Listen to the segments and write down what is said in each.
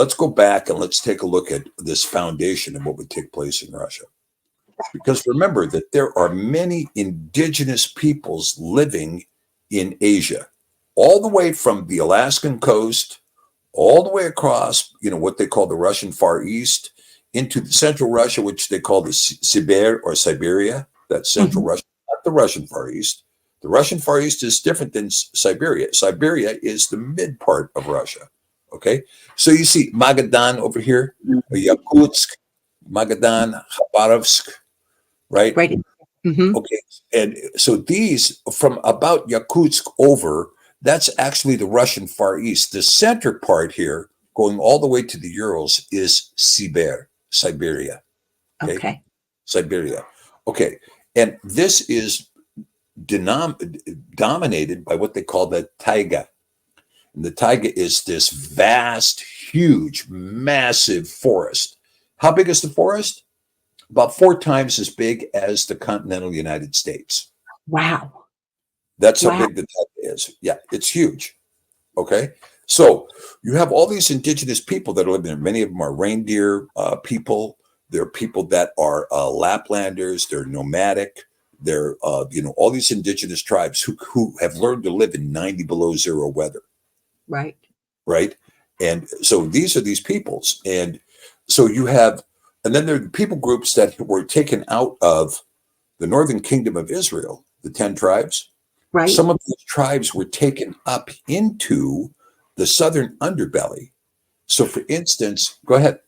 let's go back and let's take a look at this foundation of what would take place in Russia. Because remember that there are many indigenous peoples living in Asia, all the way from the Alaskan coast, all the way across, what they call the Russian Far East, into the central Russia, which they call the Sibir or Siberia. That's central Russia, not the Russian Far East. The Russian Far East is different than Siberia. Siberia is the mid part of Russia. Okay, so you see Magadan over here, Yakutsk, Magadan, Khabarovsk, right? Right. Mm-hmm. Okay, and so these from about Yakutsk over, that's actually the Russian Far East. The center part here, going all the way to the Urals, is Siberia. Okay. Siberia. Okay, and this is dominated by what they call the taiga. And the taiga is this vast, huge, massive forest. How big is the forest? About 4 times as big as the continental United States. Wow. That's how big the taiga is. Yeah, it's huge. Okay. So you have all these indigenous people that are living there. Many of them are reindeer people. There are people that are Laplanders. They're nomadic. They're, all these indigenous tribes who have learned to live in 90 below zero weather. Right. Right. And so these are these peoples. And so you have, and then there are the people groups that were taken out of the northern kingdom of Israel, the 10 tribes. Right. Some of those tribes were taken up into the southern underbelly. So for instance, go ahead.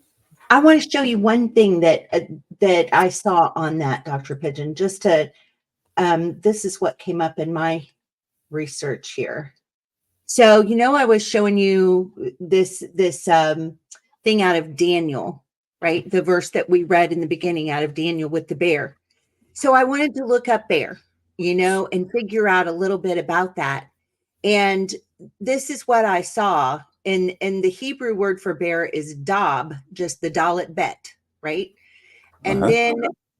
I want to show you one thing that I saw on that, Dr. Pidgeon, just to, this is what came up in my research here. So, I was showing you this thing out of Daniel, right? The verse that we read in the beginning out of Daniel with the bear. So I wanted to look up bear, and figure out a little bit about that. And this is what I saw. And the Hebrew word for bear is dab, just the dalet bet, right? And then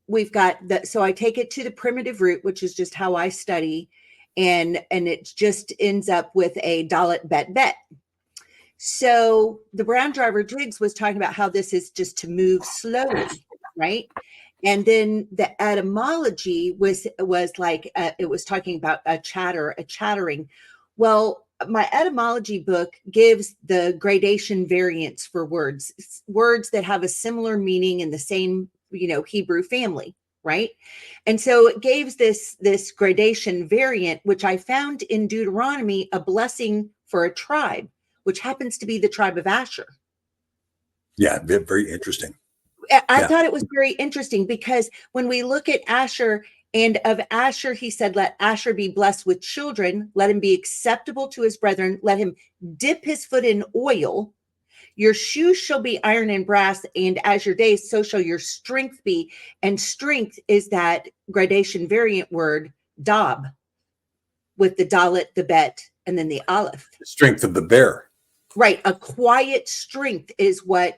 we've got so I take it to the primitive root, which is just how I study. And it just ends up with a dalet bet bet. So the Brown Driver Driggs was talking about how this is just to move slowly, right? And then the etymology was like, it was talking about a chattering. Well, my etymology book gives the gradation variants for words that have a similar meaning in the same, Hebrew family, right? And so it gave this gradation variant, which I found in Deuteronomy, a blessing for a tribe, which happens to be the tribe of Asher. Yeah, very interesting. I thought it was very interesting because when we look at Asher, and of Asher, he said, let Asher be blessed with children. Let him be acceptable to his brethren. Let him dip his foot in oil. Your shoes shall be iron and brass. And as your days, so shall your strength be. And strength is that gradation variant word, dab, with the dalet, the bet, and then the aleph. The strength of the bear. Right. A quiet strength is what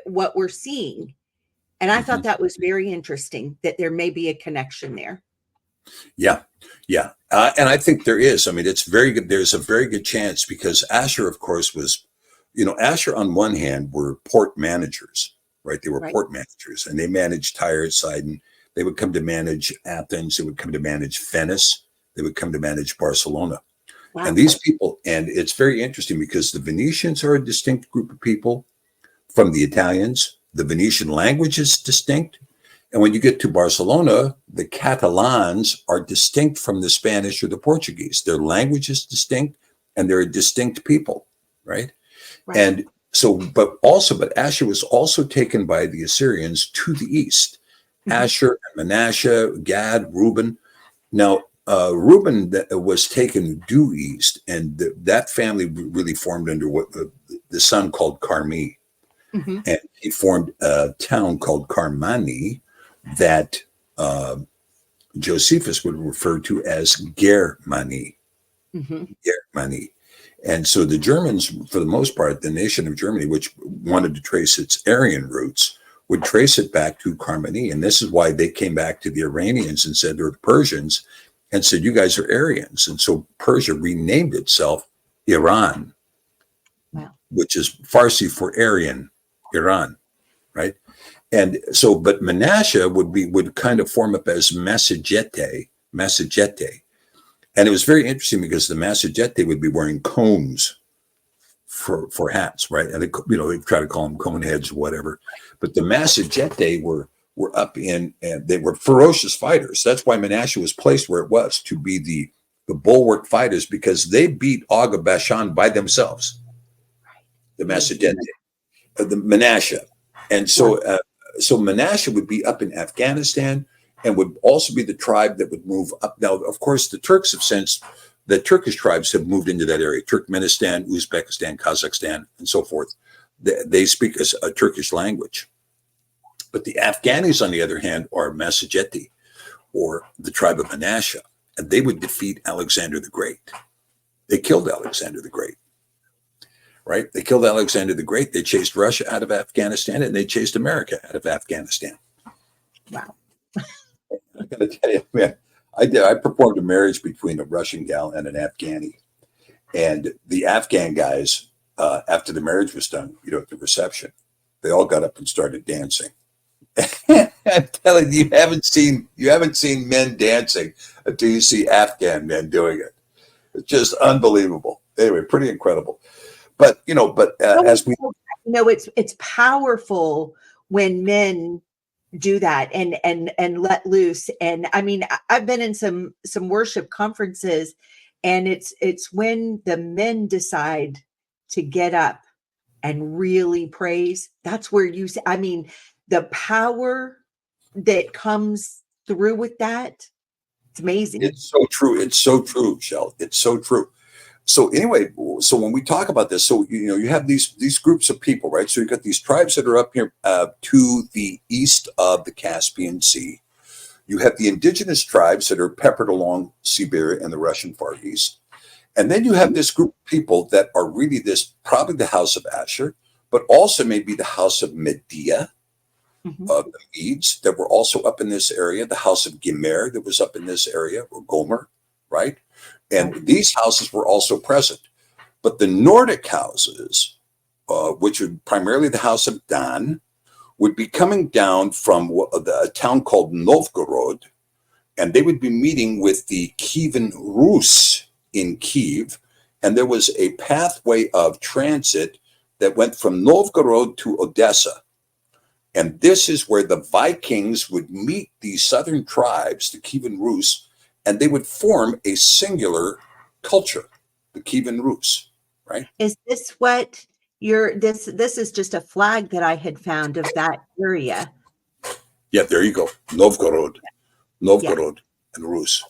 we're seeing. And I thought that was very interesting that there may be a connection there. Yeah. And I think there is. I mean, it's very good. There's a very good chance because Asher, of course, was, Asher on one hand were port managers, right? They were port managers and they managed Tyre, Sidon. They would come to manage Athens. They would come to manage Venice. They would come to manage Barcelona. Wow. And these people, and it's very interesting because the Venetians are a distinct group of people from the Italians. The Venetian language is distinct. And when you get to Barcelona, the Catalans are distinct from the Spanish or the Portuguese. Their language is distinct and they're a distinct people, right? And so, but Asher was also taken by the Assyrians to the east. Asher, Manasseh, Gad, Reuben. Now, Reuben was taken due east, and that family really formed under what the son called Carmi. And he formed a town called Carmani that Josephus would refer to as Germany. Germany. And so the Germans, for the most part, the nation of Germany, which wanted to trace its Aryan roots, would trace it back to Carmani. And this is why they came back to the Iranians and said, they're the Persians, and said, you guys are Aryans. And so Persia renamed itself Iran. which is Farsi for Aryan, Iran, right? And so, but Menashe would kind of form up as Massagette, and it was very interesting because the Massagette would be wearing cones for hats, right? And they try to call them cone heads or whatever. But the Massagette were up in, and they were ferocious fighters. That's why Menashe was placed where it was, to be the bulwark fighters, because they beat Og of Bashan by themselves. The Massagette, the Menashe, and so Menashe would be up in Afghanistan and would also be the tribe that would move up. Now, of course, the Turks have since, the Turkish tribes have moved into that area, Turkmenistan, Uzbekistan, Kazakhstan, and so forth. They speak a Turkish language. But the Afghanis, on the other hand, are Massagette, or the tribe of Menashe, and they would defeat Alexander the Great. They killed Alexander the Great, right? They killed Alexander the Great. They chased Russia out of Afghanistan, and they chased America out of Afghanistan. Wow. I got to tell you, man, I performed a marriage between a Russian gal and an Afghani. And the Afghan guys, after the marriage was done, at the reception, they all got up and started dancing. I'm telling you, you haven't seen men dancing until you see Afghan men doing it. It's just unbelievable. Anyway, pretty incredible. But as we it's powerful when men do that and let loose. And I mean, I've been in some worship conferences, and it's when the men decide to get up and really praise. That's where the power that comes through with that, it's amazing. It's so true. It's so true, Chelle. It's so true. So anyway, so when we talk about this, so you have these groups of people, right? So you've got these tribes that are up here to the east of the Caspian Sea. You have the indigenous tribes that are peppered along Siberia and the Russian Far East. And then you have this group of people that are really probably the House of Asher, but also maybe the House of Medea, the Medes that were also up in this area, the House of Gimer that was up in this area, or Gomer, right? And these houses were also present. But the Nordic houses, which are primarily the House of Dan, would be coming down from a town called Novgorod, and they would be meeting with the Kievan Rus in Kiev. And there was a pathway of transit that went from Novgorod to Odessa. And this is where the Vikings would meet these southern tribes, the Kievan Rus, and they would form a singular culture, the Kievan Rus, right? Is this what this is just a flag that I had found of that area. Yeah, there you go. Novgorod and Rus.